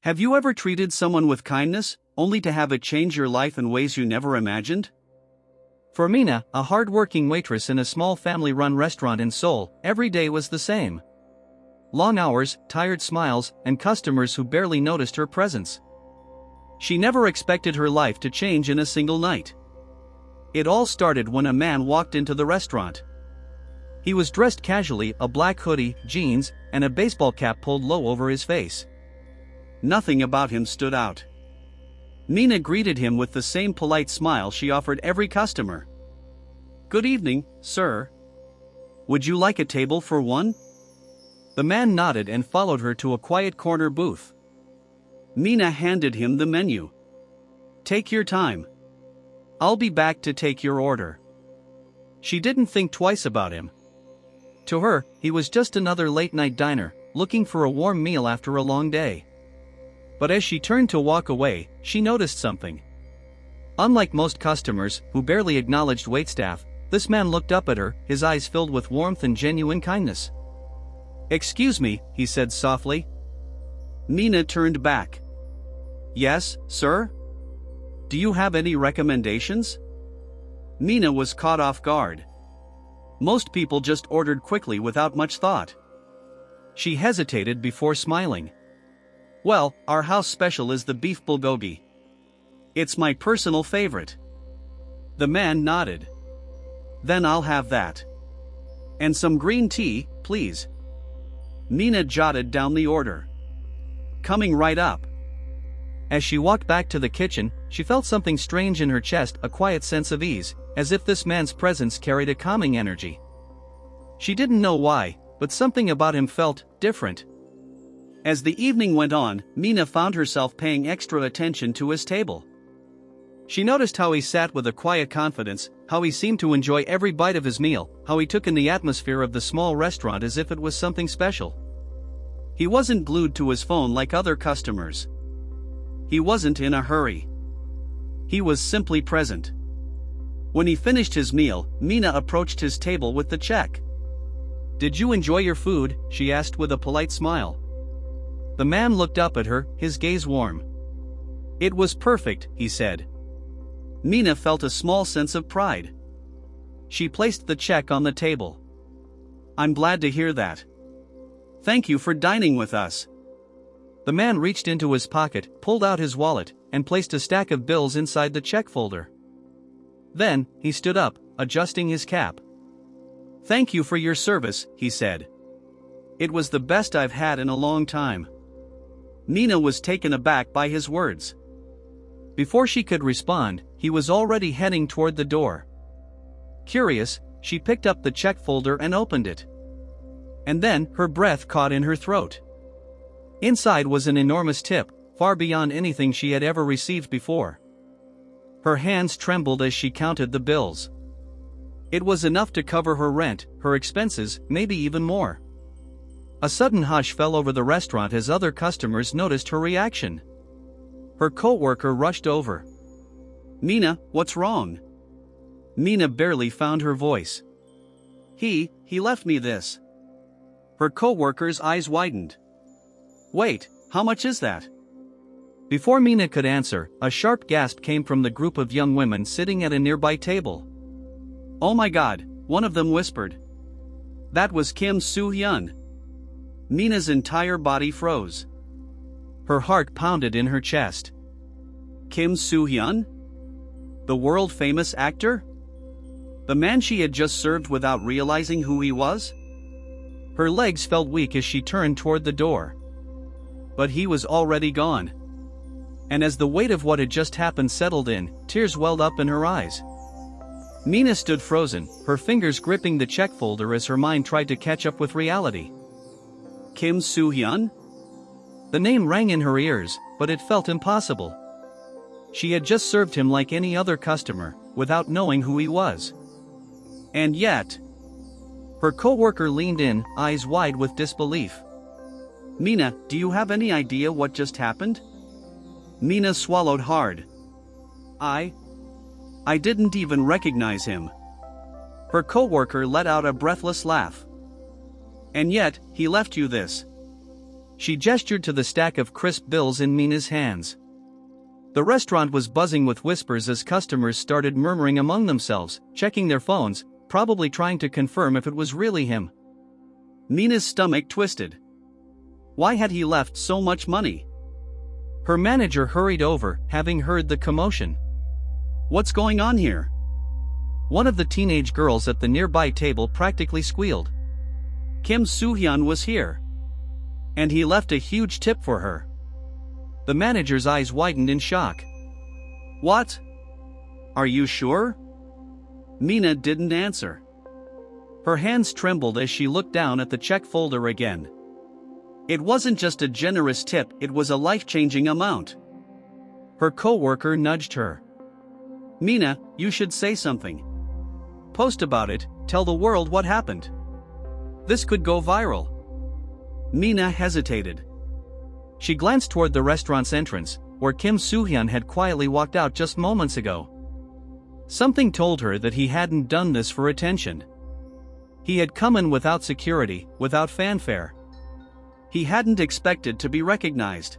Have you ever treated someone with kindness, only to have it change your life in ways you never imagined? For Mina, a hard-working waitress in a small family-run restaurant in Seoul, every day was the same. Long hours, tired smiles, and customers who barely noticed her presence. She never expected her life to change in a single night. It all started when a man walked into the restaurant. He was dressed casually, a black hoodie, jeans, and a baseball cap pulled low over his face. Nothing about him stood out. Mina greeted him with the same polite smile she offered every customer. "Good evening, sir. Would you like a table for one?" The man nodded and followed her to a quiet corner booth. Mina handed him the menu. "Take your time. I'll be back to take your order." She didn't think twice about him. To her, he was just another late-night diner, looking for a warm meal after a long day. But as she turned to walk away, she noticed something. Unlike most customers, who barely acknowledged waitstaff, this man looked up at her, his eyes filled with warmth and genuine kindness. "Excuse me," he said softly. Mina turned back. "Yes, sir? Do you have any recommendations?" Mina was caught off guard. Most people just ordered quickly without much thought. She hesitated before smiling. "Well, our house special is the beef bulgogi. It's my personal favorite." The man nodded. "Then I'll have that. And some green tea, please." Mina jotted down the order. "Coming right up." As she walked back to the kitchen, she felt something strange in her chest, a quiet sense of ease, as if this man's presence carried a calming energy. She didn't know why, but something about him felt different. As the evening went on, Mina found herself paying extra attention to his table. She noticed how he sat with a quiet confidence, how he seemed to enjoy every bite of his meal, how he took in the atmosphere of the small restaurant as if it was something special. He wasn't glued to his phone like other customers. He wasn't in a hurry. He was simply present. When he finished his meal, Mina approached his table with the check. "Did you enjoy your food?" she asked with a polite smile. The man looked up at her, his gaze warm. "It was perfect," he said. Mina felt a small sense of pride. She placed the check on the table. "I'm glad to hear that. Thank you for dining with us." The man reached into his pocket, pulled out his wallet, and placed a stack of bills inside the check folder. Then, he stood up, adjusting his cap. "Thank you for your service," he said. "It was the best I've had in a long time." Mina was taken aback by his words. Before she could respond, he was already heading toward the door. Curious, she picked up the check folder and opened it. And then, her breath caught in her throat. Inside was an enormous tip, far beyond anything she had ever received before. Her hands trembled as she counted the bills. It was enough to cover her rent, her expenses, maybe even more. A sudden hush fell over the restaurant as other customers noticed her reaction. Her co-worker rushed over. "Mina, what's wrong?" Mina barely found her voice. He left me this." Her co-worker's eyes widened. "Wait, how much is that?" Before Mina could answer, a sharp gasp came from the group of young women sitting at a nearby table. "Oh my God," one of them whispered. That was Kim Soo-hyun. Mina's entire body froze. Her heart pounded in her chest. Kim Soo-hyun? The world-famous actor? The man she had just served without realizing who he was? Her legs felt weak as she turned toward the door. But he was already gone. And as the weight of what had just happened settled in, tears welled up in her eyes. Mina stood frozen, her fingers gripping the check folder as her mind tried to catch up with reality. Kim Soo-hyun? The name rang in her ears, but it felt impossible. She had just served him like any other customer, without knowing who he was. And yet... Her co-worker leaned in, eyes wide with disbelief. "Mina, do you have any idea what just happened?" Mina swallowed hard. I didn't even recognize him." Her co-worker let out a breathless laugh. "And yet, he left you this." She gestured to the stack of crisp bills in Mina's hands. The restaurant was buzzing with whispers as customers started murmuring among themselves, checking their phones, probably trying to confirm if it was really him. Mina's stomach twisted. Why had he left so much money? Her manager hurried over, having heard the commotion. What's going on here? One of the teenage girls at the nearby table practically squealed. Kim Soo-hyun was here. And he left a huge tip for her. The manager's eyes widened in shock. What? Are you sure? Mina didn't answer. Her hands trembled as she looked down at the check folder again. It wasn't just a generous tip, it was a life-changing amount. Her co-worker nudged her. Mina, you should say something. Post about it, tell the world what happened. This could go viral. Mina hesitated. She glanced toward the restaurant's entrance, where Kim Soo-hyun had quietly walked out just moments ago. Something told her that he hadn't done this for attention. He had come in without security, without fanfare. He hadn't expected to be recognized.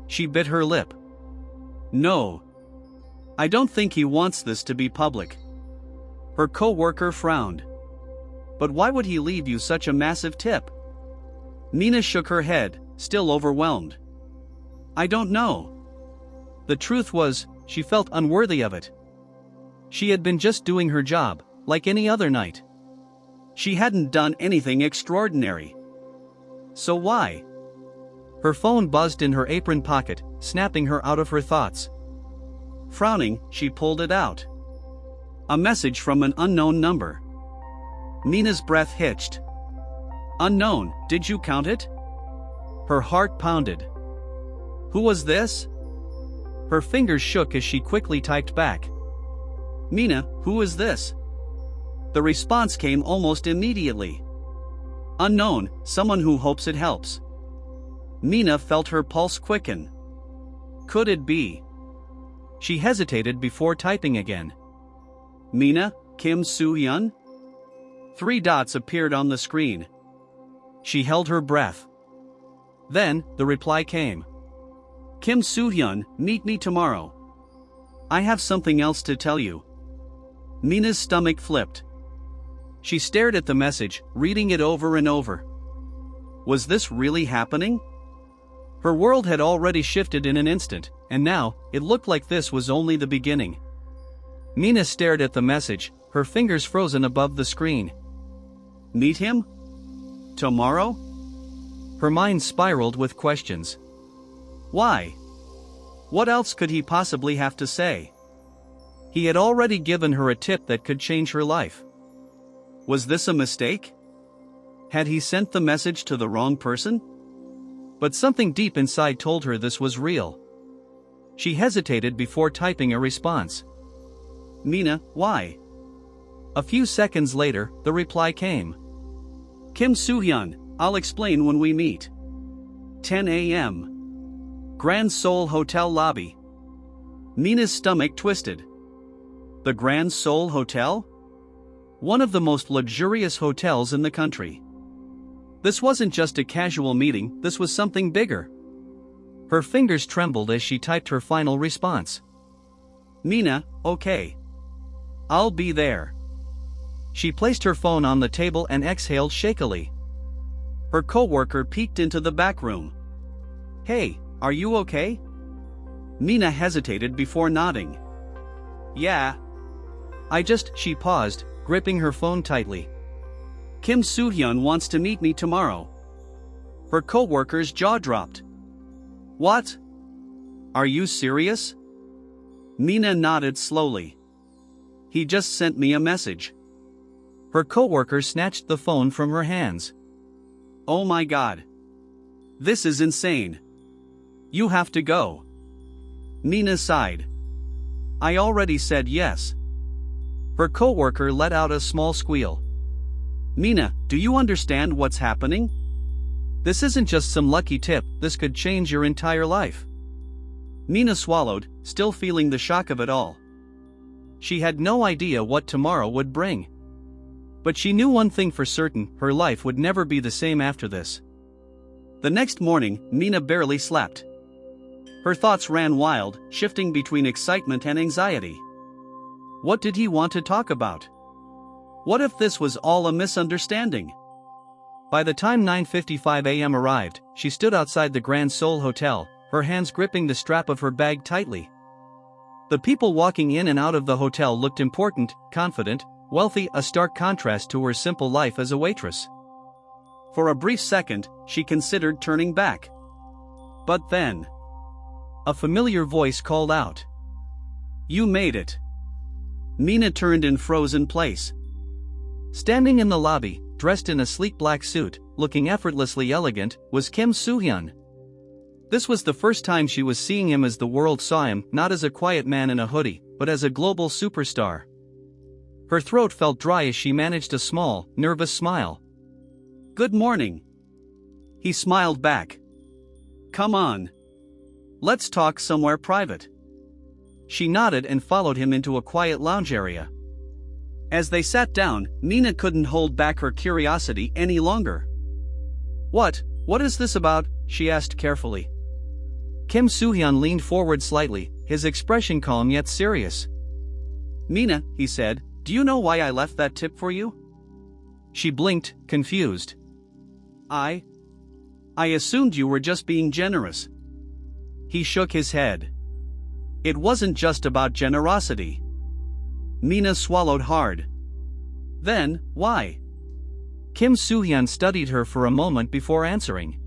She bit her lip. No. I don't think he wants this to be public. Her co-worker frowned. But why would he leave you such a massive tip? Mina shook her head, still overwhelmed. I don't know. The truth was, she felt unworthy of it. She had been just doing her job, like any other night. She hadn't done anything extraordinary. So why? Her phone buzzed in her apron pocket, snapping her out of her thoughts. Frowning, she pulled it out. A message from an unknown number. Mina's breath hitched. Unknown, did you count it? Her heart pounded. Who was this? Her fingers shook as she quickly typed back. Mina, who is this? The response came almost immediately. Unknown, someone who hopes it helps. Mina felt her pulse quicken. Could it be? She hesitated before typing again. Mina, Kim Soo-hyun? 3 dots appeared on the screen. She held her breath. Then, the reply came. Kim Soo-hyun, meet me tomorrow. I have something else to tell you. Mina's stomach flipped. She stared at the message, reading it over and over. Was this really happening? Her world had already shifted in an instant, and now, it looked like this was only the beginning. Mina stared at the message, her fingers frozen above the screen. Meet him? Tomorrow? Her mind spiraled with questions. Why? What else could he possibly have to say? He had already given her a tip that could change her life. Was this a mistake? Had he sent the message to the wrong person? But something deep inside told her this was real. She hesitated before typing a response. Mina, why? A few seconds later, the reply came. Kim Soo-hyun, I'll explain when we meet. 10 a.m. Grand Seoul Hotel lobby. Mina's stomach twisted. The Grand Seoul Hotel? One of the most luxurious hotels in the country. This wasn't just a casual meeting, this was something bigger. Her fingers trembled as she typed her final response. Mina, okay. I'll be there. She placed her phone on the table and exhaled shakily. Her co-worker peeked into the back room. Hey, are you okay? Mina hesitated before nodding. Yeah. She paused, gripping her phone tightly. Kim Soo-hyun wants to meet me tomorrow. Her co-worker's jaw dropped. What? Are you serious? Mina nodded slowly. He just sent me a message. Her co-worker snatched the phone from her hands. Oh my God. This is insane. You have to go. Mina sighed. I already said yes. Her co-worker let out a small squeal. Mina, do you understand what's happening? This isn't just some lucky tip, this could change your entire life. Mina swallowed, still feeling the shock of it all. She had no idea what tomorrow would bring. But she knew one thing for certain, her life would never be the same after this. The next morning, Mina barely slept. Her thoughts ran wild, shifting between excitement and anxiety. What did he want to talk about? What if this was all a misunderstanding? By the time 9:55 a.m. arrived, she stood outside the Grand Seoul Hotel, her hands gripping the strap of her bag tightly. The people walking in and out of the hotel looked important, confident, wealthy, a stark contrast to her simple life as a waitress. For a brief second, she considered turning back. But then, a familiar voice called out. "You made it." Mina turned and froze in place. Standing in the lobby, dressed in a sleek black suit, looking effortlessly elegant, was Kim Soo-hyun. This was the first time she was seeing him as the world saw him, not as a quiet man in a hoodie, but as a global superstar. Her throat felt dry as she managed a small, nervous smile. "Good morning." He smiled back. "Come on. Let's talk somewhere private." She nodded and followed him into a quiet lounge area. As they sat down, Mina couldn't hold back her curiosity any longer. What is this about?" she asked carefully. Kim Soo-hyun leaned forward slightly, his expression calm yet serious. "Mina," he said, "do you know why I left that tip for you?" She blinked, confused. I assumed you were just being generous." He shook his head. "It wasn't just about generosity." Mina swallowed hard. "Then, why?" Kim Soo-hyun studied her for a moment before answering.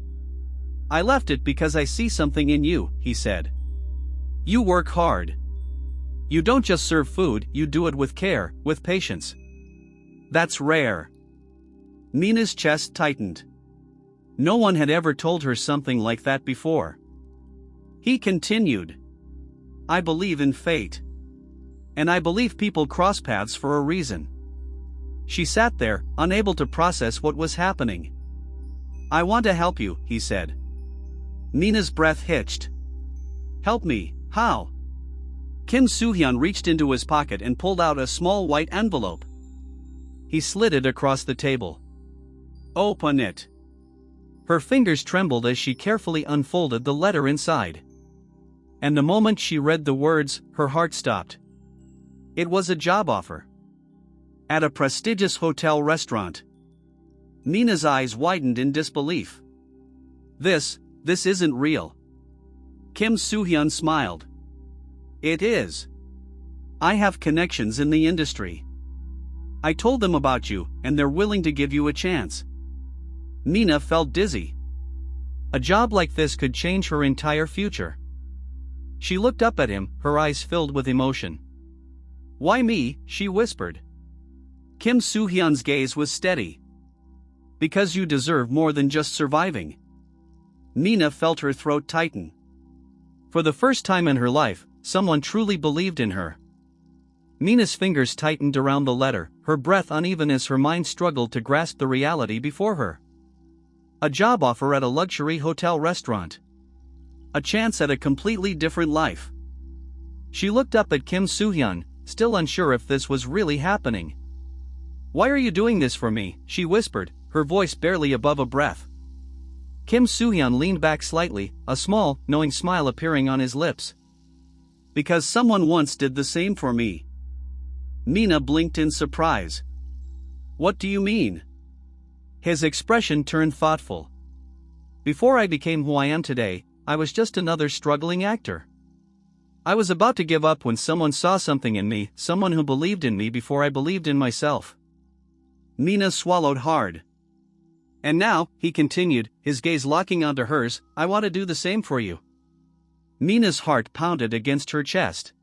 "I left it because I see something in you," he said. "You work hard. You don't just serve food, you do it with care, with patience. That's rare." Mina's chest tightened. No one had ever told her something like that before. He continued. "I believe in fate. And I believe people cross paths for a reason." She sat there, unable to process what was happening. "I want to help you," he said. Mina's breath hitched. "Help me, how?" Kim Soo-hyun reached into his pocket and pulled out a small white envelope. He slid it across the table. "Open it." Her fingers trembled as she carefully unfolded the letter inside. And the moment she read the words, her heart stopped. It was a job offer. At a prestigious hotel restaurant. Mina's eyes widened in disbelief. This isn't real." Kim Soo-hyun smiled. "It is. I have connections in the industry. I told them about you, and they're willing to give you a chance." Mina felt dizzy. A job like this could change her entire future. She looked up at him, her eyes filled with emotion. "Why me?" she whispered. Kim Soo-hyun's gaze was steady. "Because you deserve more than just surviving." Mina felt her throat tighten. For the first time in her life, someone truly believed in her. Mina's fingers tightened around the letter, her breath uneven as her mind struggled to grasp the reality before her. A job offer at a luxury hotel restaurant. A chance at a completely different life. She looked up at Kim Soo-hyun, still unsure if this was really happening. "Why are you doing this for me?" she whispered, her voice barely above a breath. Kim Soo-hyun leaned back slightly, a small, knowing smile appearing on his lips. "Because someone once did the same for me." Mina blinked in surprise. "What do you mean?" His expression turned thoughtful. "Before I became who I am today, I was just another struggling actor. I was about to give up when someone saw something in me, someone who believed in me before I believed in myself." Mina swallowed hard. "And now," he continued, his gaze locking onto hers, "I want to do the same for you." Mina's heart pounded against her chest.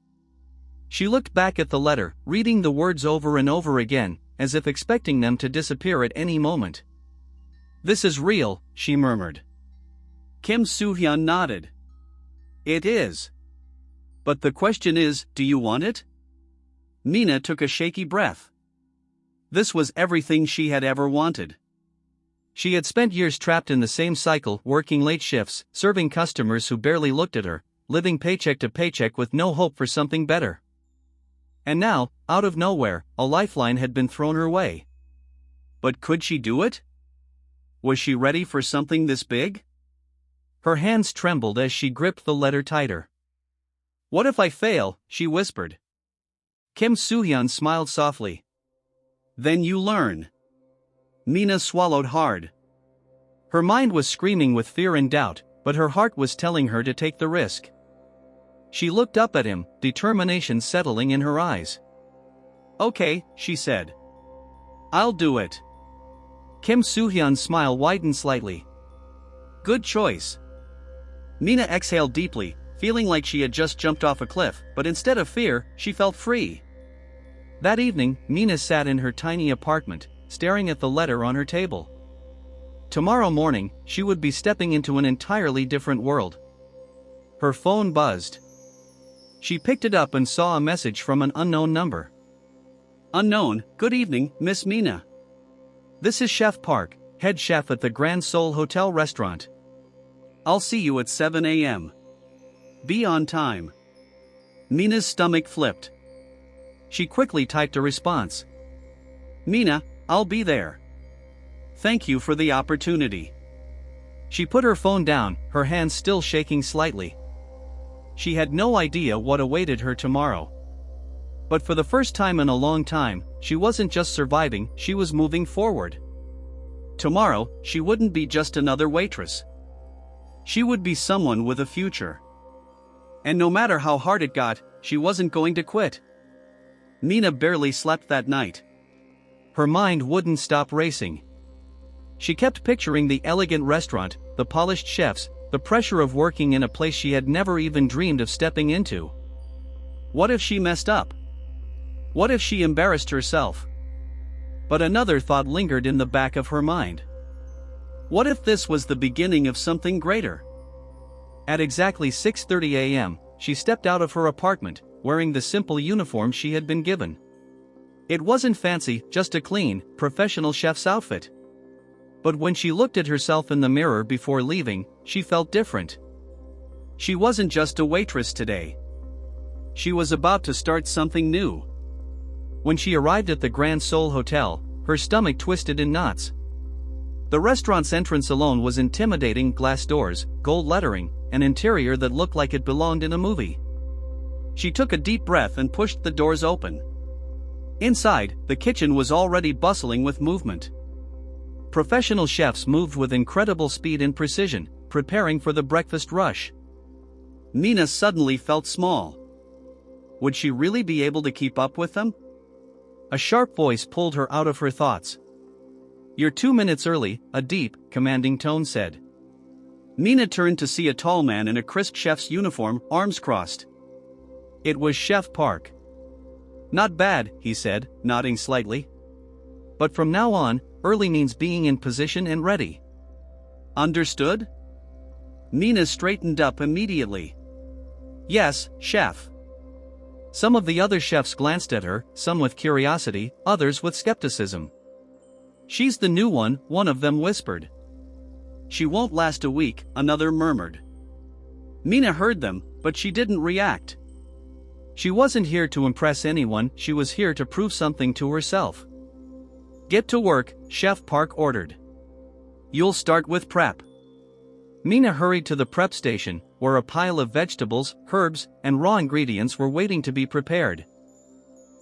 She looked back at the letter, reading the words over and over again, as if expecting them to disappear at any moment. "This is real," she murmured. Kim Soo-hyun nodded. "It is. But the question is, do you want it?" Mina took a shaky breath. This was everything she had ever wanted. She had spent years trapped in the same cycle, working late shifts, serving customers who barely looked at her, living paycheck to paycheck with no hope for something better. And now, out of nowhere, a lifeline had been thrown her way. But could she do it? Was she ready for something this big? Her hands trembled as she gripped the letter tighter. What if I fail? She whispered. Kim Soo-hyun smiled softly. Then you learn. Mina swallowed hard. Her mind was screaming with fear and doubt, but her heart was telling her to take the risk. She looked up at him, determination settling in her eyes. Okay, she said. I'll do it. Kim Soo-hyun's smile widened slightly. Good choice. Mina exhaled deeply, feeling like she had just jumped off a cliff, but instead of fear, she felt free. That evening, Mina sat in her tiny apartment, staring at the letter on her table. Tomorrow morning, she would be stepping into an entirely different world. Her phone buzzed. She picked it up and saw a message from an unknown number. Unknown, good evening, Miss Mina. This is Chef Park, head chef at the Grand Seoul Hotel restaurant. I'll see you at 7 a.m. Be on time. Mina's stomach flipped. She quickly typed a response. Mina, I'll be there. Thank you for the opportunity. She put her phone down, her hands still shaking slightly. She had no idea what awaited her tomorrow. But for the first time in a long time, she wasn't just surviving, she was moving forward. Tomorrow, she wouldn't be just another waitress. She would be someone with a future. And no matter how hard it got, she wasn't going to quit. Mina barely slept that night. Her mind wouldn't stop racing. She kept picturing the elegant restaurant, the polished chefs, the pressure of working in a place she had never even dreamed of stepping into. What if she messed up? What if she embarrassed herself? But another thought lingered in the back of her mind. What if this was the beginning of something greater? At exactly 6:30 a.m., she stepped out of her apartment, wearing the simple uniform she had been given. It wasn't fancy, just a clean, professional chef's outfit. But when she looked at herself in the mirror before leaving, she felt different. She wasn't just a waitress today. She was about to start something new. When she arrived at the Grand Seoul Hotel, her stomach twisted in knots. The restaurant's entrance alone was intimidating: glass doors, gold lettering, an interior that looked like it belonged in a movie. She took a deep breath and pushed the doors open. Inside, the kitchen was already bustling with movement. Professional chefs moved with incredible speed and precision, preparing for the breakfast rush. Mina suddenly felt small. Would she really be able to keep up with them? A sharp voice pulled her out of her thoughts. "You're 2 minutes early," a deep, commanding tone said. Mina turned to see a tall man in a crisp chef's uniform, arms crossed. It was Chef Park. "Not bad," he said, nodding slightly. "But from now on, early means being in position and ready." Understood? Mina straightened up immediately. "Yes, chef." Some of the other chefs glanced at her, some with curiosity, others with skepticism. "She's the new one of them whispered. "She won't last a week," another murmured. Mina heard them, but she didn't react. She wasn't here to impress anyone, she was here to prove something to herself. "Get to work," Chef Park ordered. "You'll start with prep." Mina hurried to the prep station, where a pile of vegetables, herbs, and raw ingredients were waiting to be prepared.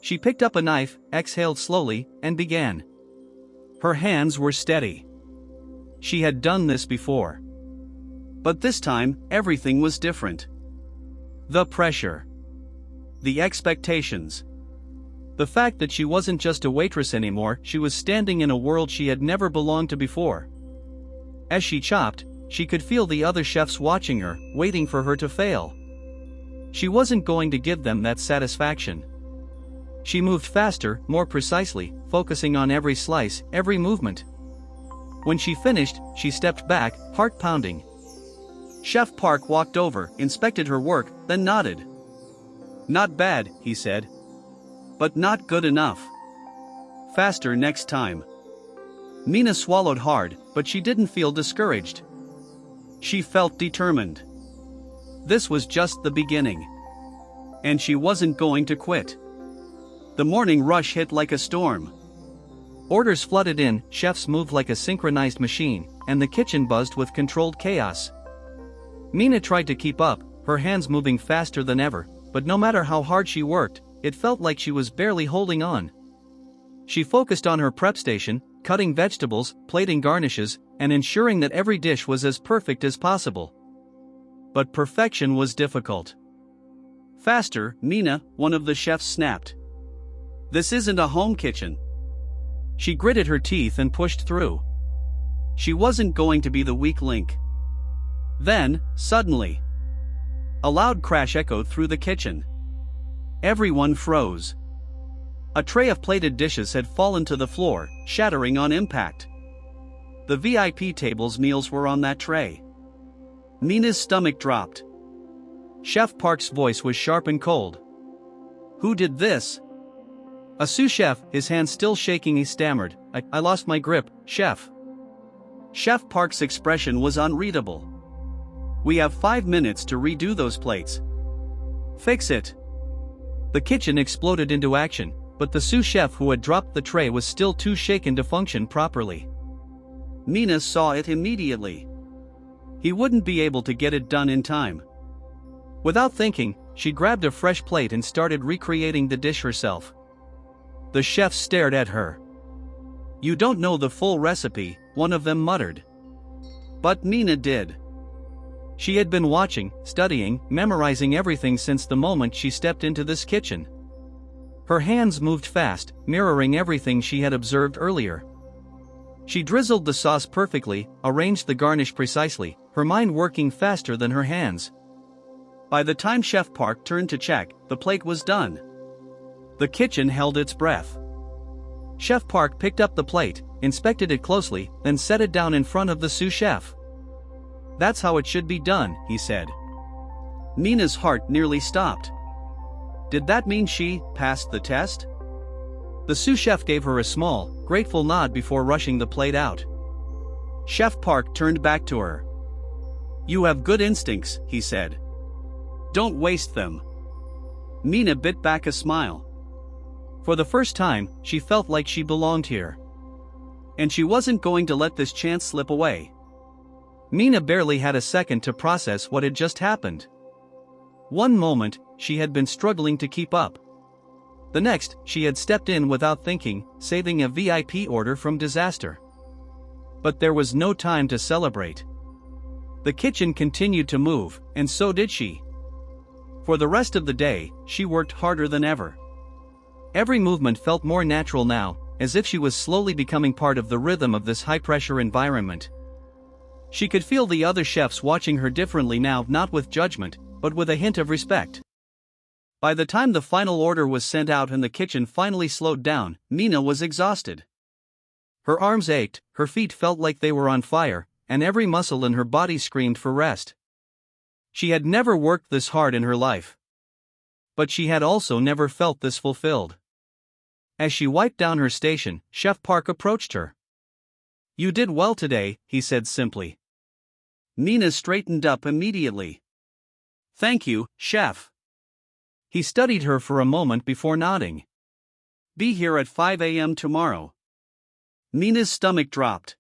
She picked up a knife, exhaled slowly, and began. Her hands were steady. She had done this before. But this time, everything was different. The pressure. The expectations. The fact that she wasn't just a waitress anymore, she was standing in a world she had never belonged to before. As she chopped, she could feel the other chefs watching her, waiting for her to fail. She wasn't going to give them that satisfaction. She moved faster, more precisely, focusing on every slice, every movement. When she finished, she stepped back, heart pounding. Chef Park walked over, inspected her work, then nodded. "Not bad," he said. "But not good enough. Faster next time." Mina swallowed hard, but she didn't feel discouraged. She felt determined. This was just the beginning. And she wasn't going to quit. The morning rush hit like a storm. Orders flooded in, chefs moved like a synchronized machine, and the kitchen buzzed with controlled chaos. Mina tried to keep up, her hands moving faster than ever, but no matter how hard she worked, it felt like she was barely holding on. She focused on her prep station, cutting vegetables, plating garnishes, and ensuring that every dish was as perfect as possible. But perfection was difficult. Faster, Mina, one of the chefs snapped. This isn't a home kitchen. She gritted her teeth and pushed through. She wasn't going to be the weak link. Then, suddenly, a loud crash echoed through the kitchen. Everyone froze. A tray of plated dishes had fallen to the floor, shattering on impact. The VIP table's meals were on that tray. Mina's stomach dropped. Chef Park's voice was sharp and cold. Who did this? A sous chef, his hands still shaking, he stammered. I lost my grip, chef. Chef Park's expression was unreadable. We have 5 minutes to redo those plates. Fix it. The kitchen exploded into action, but the sous chef who had dropped the tray was still too shaken to function properly. Mina saw it immediately. He wouldn't be able to get it done in time. Without thinking, she grabbed a fresh plate and started recreating the dish herself. The chef stared at her. You don't know the full recipe, one of them muttered. But Mina did. She had been watching, studying, memorizing everything since the moment she stepped into this kitchen. Her hands moved fast, mirroring everything she had observed earlier. She drizzled the sauce perfectly, arranged the garnish precisely, her mind working faster than her hands. By the time Chef Park turned to check, the plate was done. The kitchen held its breath. Chef Park picked up the plate, inspected it closely, then set it down in front of the sous chef. That's how it should be done, he said. Mina's heart nearly stopped. Did that mean she passed the test? The sous chef gave her a small, grateful nod before rushing the plate out. Chef Park turned back to her. You have good instincts, he said. Don't waste them. Mina bit back a smile. For the first time, she felt like she belonged here. And she wasn't going to let this chance slip away. Mina barely had a second to process what had just happened. One moment, she had been struggling to keep up. The next, she had stepped in without thinking, saving a VIP order from disaster. But there was no time to celebrate. The kitchen continued to move, and so did she. For the rest of the day, she worked harder than ever. Every movement felt more natural now, as if she was slowly becoming part of the rhythm of this high-pressure environment. She could feel the other chefs watching her differently now, not with judgment, but with a hint of respect. By the time the final order was sent out and the kitchen finally slowed down, Mina was exhausted. Her arms ached, her feet felt like they were on fire, and every muscle in her body screamed for rest. She had never worked this hard in her life. But she had also never felt this fulfilled. As she wiped down her station, Chef Park approached her. You did well today, he said simply. Mina straightened up immediately. Thank you, chef. He studied her for a moment before nodding. Be here at 5 a.m. tomorrow. Mina's stomach dropped.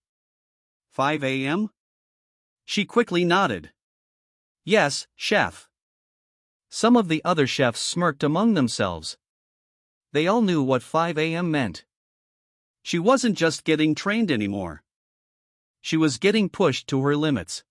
5 a.m.? She quickly nodded. Yes, chef. Some of the other chefs smirked among themselves. They all knew what 5 a.m. meant. She wasn't just getting trained anymore. She was getting pushed to her limits.